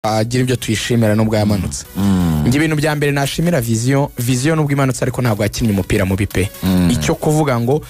agira ibyo tuyishimira nubwo yamanutse. Ngi ibintu bya mbere nashimira vision nubwo imanutse ariko ntabwo yakinnye umupira mu bipe. Icyo kuvuga ngo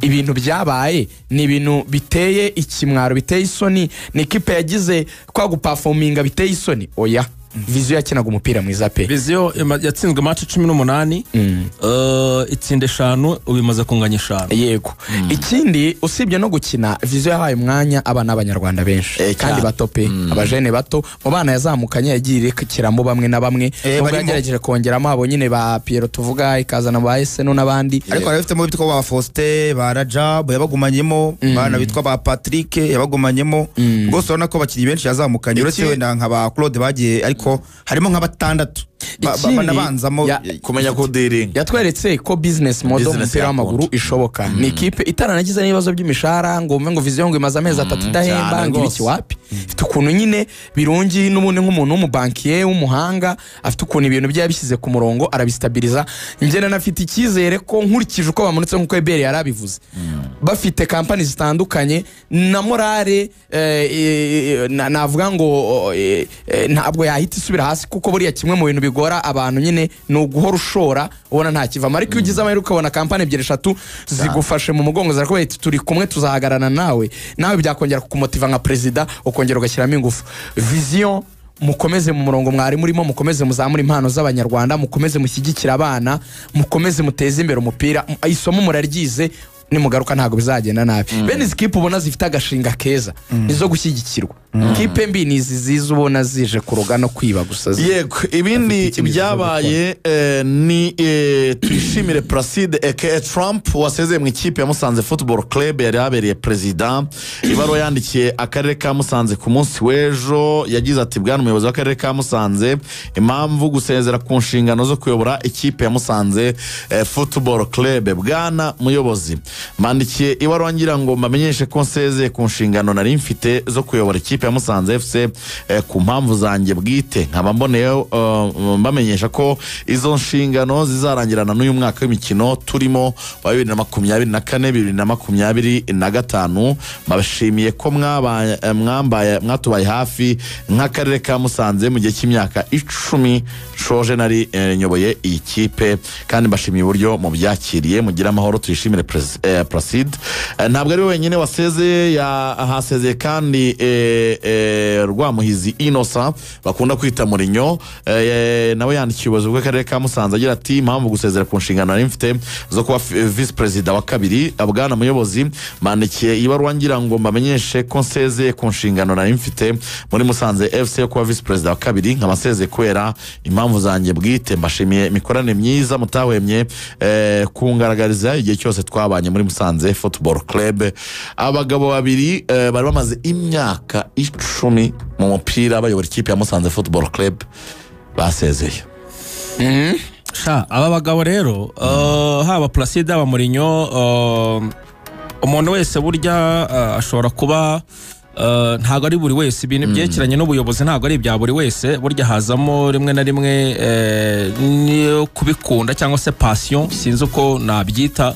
ibintu byabaye ni ibintu biteye ikimwaro, biteye isoni, ni ikipe yagize kwa guperforminga biteye isoni. Oya, Vision yakinaga umupira mwiza pe. Vision yatsinzwe match 18 itsinda 5 ubimaze kunganya 5. Yego. Ikindi usibye no gukina Vision yahaye umwanya abana b'Abanyarwanda benshi kandi bato pe, abajene bato mu bana yazamukanye yagiye kiramo bamwe na bamwe bagerageje kongeramo abo nyine ba Piero tuvuga ikazana ba Eseno nabandi, ariko arafitemo bitwa ba Faustin ba Rajab yabagumanyemo, bana bitwa ba Patrick yabagumanyemo, gose urabona ko bakiri benshi yazamukanye uretse wenda nka ba Claude bagiye ariko harimo nka batandatu banabanzamo kumenya ko dealing yatweretse ko business model umupira w'amaguru ishoboka. Ni ikipe itaranagize n'ibibazo by'imishara ngo umve ngo Vision ngo imaze amezi 3 idahemba ngo ibiki wapi. Ifite ukuntu nyine birungi n'ubundi nk'umuntu w'umubankiye w'umuhanga afite ukuntu ibintu byabishyize ku murongo arabistabiliza. Njye nafite ikizere ko nkurikije uko bamunutse nk'uko Ebere yarabivuze bafite kampani zitandukanye na morale navuga ngo ntabwo yahita isubira hasi kuko buriya kimwe mu bintu bigora abantu nyine no guhora ushora ubona nta kivama, ariko ugize amahirwe ukabona kampani 2-3 zigufashe mu mugongo zarakubeye turi kumwe tuzahagarana nawe byakongera kukumotiva nka president ukongera ugashyiramo ingufu. Vision mukomeze mu murongo mwari murimo, mukomeze muzamura impano z'Abanyarwanda, mukomeze mushyigikira abana, mukomeze muteze imbere umupira, isomo muraryize nimugaruka ntago bizagenda nabi. Bene ikipe ubona zifite agashinga keza nizo gushyigikirwa. Kipe mbi niziziza ubona zije kuroga no kwiba gusa. Yego, ibindi byabaye ni twishimire Placide aka Trump wasezeye mu ikipe ya Musanze Football Club yari abereye president. Ibaro yandikiye akarere ka Musanze ku munsi w'ejo yagize ati bwana umuyobozi w'akarere ka Musanze, impamvu gusezera ku nshingano zo kuyobora ikipe ya Musanze Football Club. Bwana muyobozi, mandikiye ibaro ngira ngo mbamenyeshe ko nsezeye ku nshingano nari mfite zo kuyobora ikipe ya Musanze FC ku mpamvu zanjye bwite. Nkaba mboneye mbamenyesha ko izo nshingano zizarangirana n'uyu mwaka w'imikino turimo wa 2024-2025. Mabashimiye ko mwatubaye hafi nk'akarere ka Musanze mu gihe cy'imyaka 10 shoje nari nyoboye iyi kipe, kandi mbashimiye uburyo mu byakiriye. Mugira amahoro, tuyishimire Placide. Ntabwo ari wenyine wasezeye, yahasezeye kandi Rwamuhizi Innocent bakunda kwita Murinyo, nawe yandikiye ubuyobozi bw'akarere ka Musanze agira ati impamvu gusezera ku nshingano nari mfite zo kuba vice president wa kabiri. Bwana muyobozi, mandikiye ibaruwa ngira ngo mbamenyeshe ko nsezeye ku nshingano nari mfite muri Musanze FC yo kuba vice president wa kabiri, nkabasezeye kubera impamvu zanjye bwite. Mbashimiye imikorane myiza mutahwemye kungaragariza igihe cyose twabanye muri Musanze Football Club. Abagabo babiri bari bamaze imyaka 10 mu mupira bayobora ikipe ya Musanze Football Club basezeye. Aba bagabo rero haba Placide aba Murinyo, umuntu wese burya ashobora kuba ntago ari buri wese ibintu byekeranye n'ubuyobozi, ntago ari ibya buri wese. Burya hazamo rimwe na rimwe ni kubikunda cyangwa se passion, sinzi uko nabyita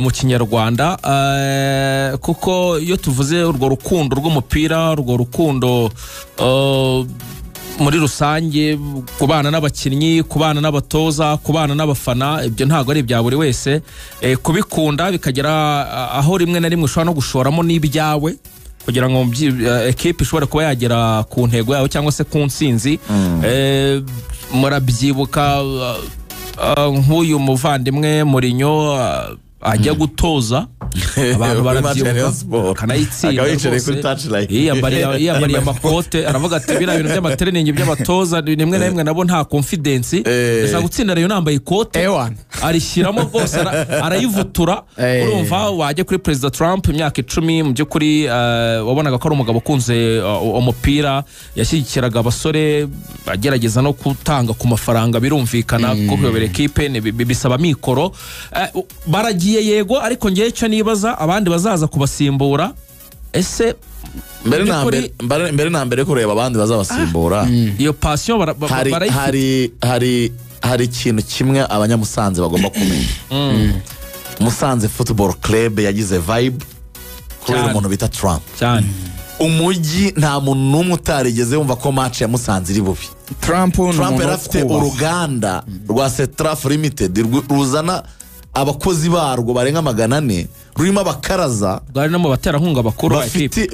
mu Kinyarwanda, kuko iyo tuvuze urwo rukundo rw'umupira, urwo rukundo muri rusange, kubana n'abakinnyi, kubana n'abatoza, kubana n'abafana, ibyo ntago ari ibya buri wese. Kubikunda bikagera aho rimwe na rimwe ushobora no gushoramo n'ibyawe kugira ngo equipe ishobora kuba yagera ku ntego yawe cyangwa se ku nsinzi. Murabyibuka nk'uyu muvandimwe Murinyo ajya gutoza abantu barabyibuka kanayitsinda yiyambariye amakote aravuga ati biriya bintu by'amatraining by'abatoza rimwe na rimwe nabo nta confidence. Esa gutsinda rero nambaye ikote arishyiramo rwose arayivutura. Urumva wajya kuri President Trump imyaka 10 mu by'ukuri wabonaga ko ari umugabo ukunze umupira, yashyigikiraga abasore bagerageza no gutanga ku mafaranga, birumvikana ko kuyobora equipe bisaba mikoro. Baragiye yego, ariko ngiye cyo nibaza abandi bazaza kubasimbura. Ese mbere na mbere kureba abandi bazabasimbura iyo passion hari ikintu kimwe abanyamusanze bagomba kumenya. Musanze Football Club yagize vibe kubera umuntu bita Trump cyane. umujyi nta muntu n'umwe utarigeze wumva ko match ya Musanze iri bubi. Trump yari afite uruganda rwa Setraf Limited ruzana abakozi barwo barenga 400 rurimo abakaraza bari no mu baterankunga bakuru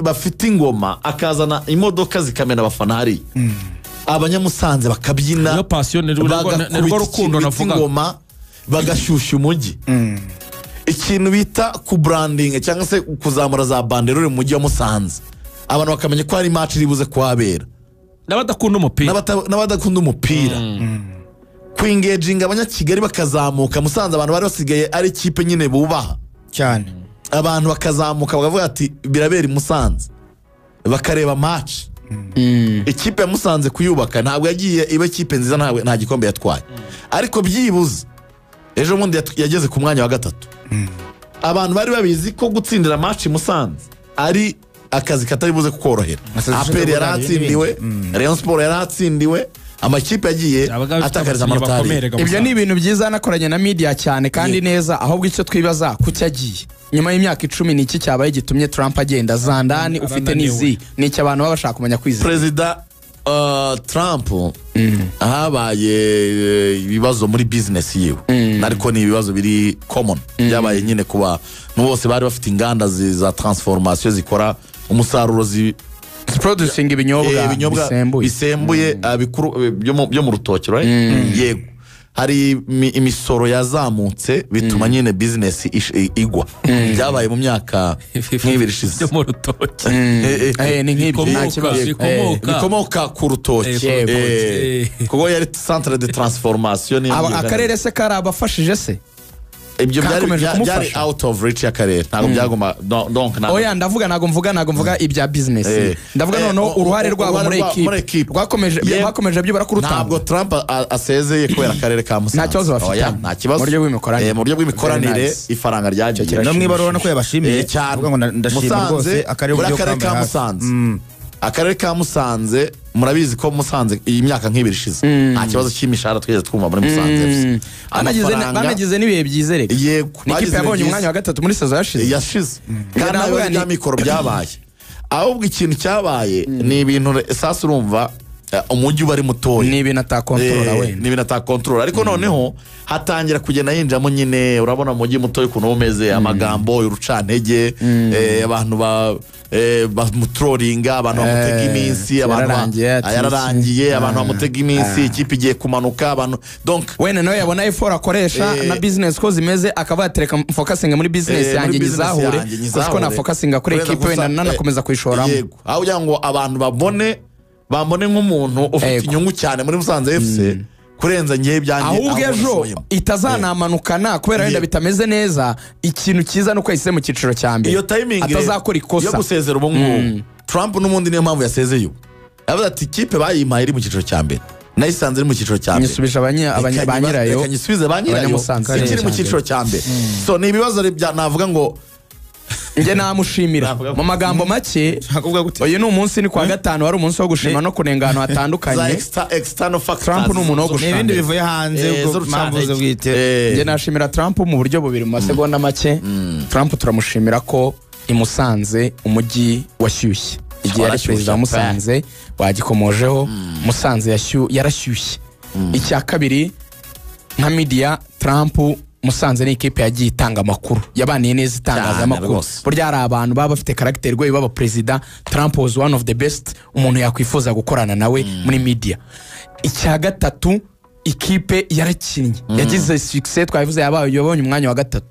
bafite ingoma, akazana imodoka zikamena abafana hari abanyamusanze bakabyina iyo passion n'urwo rukundo navuga ingoma bagashyushya umujyi. Ikintu bita ku branding cyangwa se kuzamura za banderole mu mujyi wa Musanze, abantu bakamenya ko hari match iribuze kuhabera, n'abadakunda umupira kwingeginga abanyakigali bakazamuka. Musanze abantu bari basigaye ari ikipe nyine bubaha cyane, abantu bakazamuka bakavuga ati birabera i Musanze, bakareba match. Ikipe ya Musanze kuyubaka ntabwo yagiye iba ikipe nziza, nta gikombe yatwaye, ariko byibuze ejo bundi yageze ku mwanya wa 3. Abantu bari babizi ko gutsindira match i Musanze ari akazi katari buze kukorohera. APR yaratsindiwe, Rayon Sport yaratsindiwe, amakipe yagiye atakariza amanota. Ibyo ni ibintu byiza nakoranye na media cyane kandi neza, ahubwo icyo twibaza kuki agiye nyuma y'imyaka 10 niki cyabaye gitumye Trump agenda. Zandani ufite nizi niki abantu baba bashaka kumenya kwizera President Trump habaye ibibazo muri business yiwe, ariko ni ibibazo biri common byabaye nyine kuba bose bari bafite inganda za transformation zikora umusaruro producing ibinyobwa bisembuye bikuru byo mu rutoki, right? Yego, hari imisoro yazamutse bituma nyine business igwa. Byabaye mu myaka nk'ibiri ishize byo mu rutoki ni nk'ibyo bikomoka ku rutoki, kuko yari centre de transformation. Akarere se karabafashije se? Ibyo byari out of reach y'akarere, ntabwo byagoma. Donc oya ndavuga ntabwo mvuga ibya business, ndavuga noneho uruhare rwabo muri equipe rwakomeje byibara ku rutambwe. Ntabwo Trump asezeye kubera akarere ka Musanze, nta kibazo bafite, nta kibazo mu buryo bw'imikoranire ifaranga ryagiye no mwibarura no yabashimiye cyane, ngo ndashima rwose akarere ka Musanze. Akarere ka Musanze murabizi ko Musanze iyi myaka nk'ibiri ishize nta kibazo cy'imishahara twigeze twumva muri Musanze. Banagize n'ibihe byizereka. Yego, n'ikipe yabonye umwanya wa 3 muri saison yashize kandi ntabwo ya mikoro byabaye, ahubwo ikintu cyabaye ni ibintu sasa urumva umujyi bari mutoya, ni ibintu atakontorora we, ni ibintu atakontorora, ariko noneho hatangira kugenda yinjamo nyine, urabona umujyi mutoya ukuntu umeze, amagambo y'urucantege, abantu bamutrolinga, abantu bamutega iminsi, abantu yararangiye, abantu bamutega iminsi, ikipe igiye kumanuka, abantu donc wene nawe yabona effort akoresha na business ko zimeze, akaba yatereka focusing muri business yanjye nyizahure, kuko na focusing kuri equipe wenda nanakomeza kwishoramo. Yego, aho kugira ngo abantu bambone nk'umuntu ufite inyungu cyane muri Musanze FC kurenza ngiye byanjye. Ahubwo ejo itazanamanukana kubera wenda bitameze neza, ikintu cyiza nuko yise mu cyiciro cya mbere, iyo timing atazakora ikosa yo gusezera ubu ngubu. Trump n'umundi niyo mpamvu yasezeye, yavuze ati ikipe bayimpaye iri mu cyiciro cya mbere, nayisanze iri mu cyiciro cya mbere, nyisubisha abanyirayo, kanyisubize banyirayo ikiri mu cyiciro cya mbere. So ni ibibazo navuga ngo nge namushimira mu magambo make. Uyu ni umunsi, ni kwa gatanu, wari umunsi wo gushima no kunenga ahantu hatandukanye. Trump ni umuntu wo gushima, n'ibindi bivuye hanze mpamvu bwite. Nge nashimira Trump mu buryo bubiri mu masegonda make. Trump turamushimira ko i Musanze umujyi washyushye, igihe yari perezida wa Musanze wagikomojeho. Musanze yarashyushye. Icya kabiri, nka media, Trump Musanze ni ikipe yagiye itanga amakuru, yabaniye neza itangazamakuru. Burya hari abantu baba bafite character rwe baba president. Trump was one of the best umuntu yakwifuza gukorana nawe muri media. Icya gatatu, ikipe yarakinnye, yagize success, twabivuze yabonye umwanya wa 3.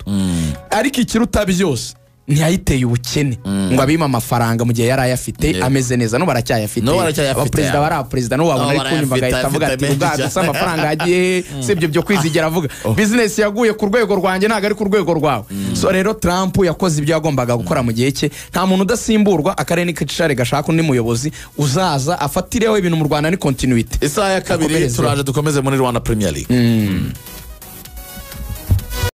Ariko ikiruta byose ntiyayiteye ubukene ngo abima amafaranga mu gihe yari ayafite ameze neza, no baracyayafite. Abaperezida baraperezida no wabona ari kunyumva gahita avuga ati ubwagusa amafaranga yagiye sibyo byo kwizigera avuga business yaguye ku rwego rwanjye ntago ari ku rwego rwawe. So rero Trump yakoze ibyo yagombaga gukora mu gihe cye, nta muntu udasimburwa. Akarere n'ikicare gashaka undi muyobozi uzaza afatireho ibintu mu Rwanda ni continuity. Isaha ya kabiri turaje dukomeze muri Rwanda Premier League.